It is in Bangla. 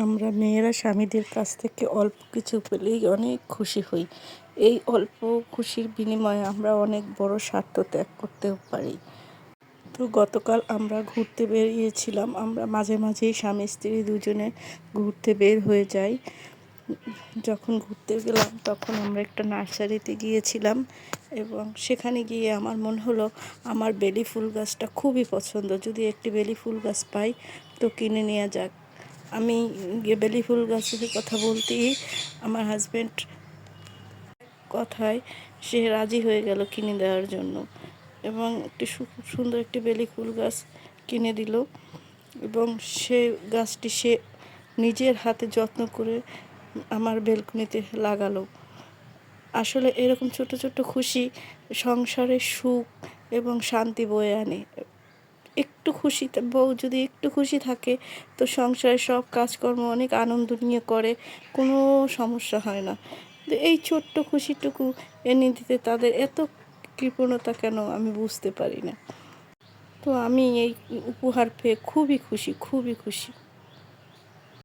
আমরা মেয়েরা স্বামীদের কাছ থেকে অল্প কিছু পেলেই অনেক খুশি হই। এই অল্প খুশির বিনিময়ে আমরা অনেক বড় স্বার্থ ত্যাগ করতেও পারি। তো গতকাল আমরা ঘুরতে বেরিয়েছিলাম। আমরা মাঝে মাঝেই স্বামী স্ত্রী দুজনে ঘুরতে বের হয়ে যাই। যখন ঘুরতে গেলাম তখন আমরা একটা নার্সারিতে গিয়েছিলাম এবং সেখানে গিয়ে আমার মনে হলো আমার বেলি ফুল গাছটা খুবই পছন্দ। যদি একটি বেলি ফুল গাছ পাই তো কিনে নেওয়া যাক। আমি বেলি ফুল গাছের কথা বলতেই আমার হাজব্যান্ড কথায় সে রাজি হয়ে গেল কিনে দেওয়ার জন্য এবং একটি খুব সুন্দর একটি বেলি ফুল গাছ কিনে দিল এবং সে গাছটি সে নিজের হাতে যত্ন করে আমার বেলকনিতে লাগালো। আসলে এরকম ছোট ছোট খুশি সংসারে সুখ এবং শান্তি বয়ে আনে। একটু খুশিতে বউ যদি একটু খুশি থাকে তো সংসারের সব কাজকর্ম অনেক আনন্দ নিয়ে করে, কোনো সমস্যা হয় না। তো এই ছোট্ট খুশিটুকু এনে দিতে তাদের এত কৃপণতা কেন আমি বুঝতে পারি না। তো আমি এই উপহার পেয়ে খুবই খুশি, খুবই খুশি।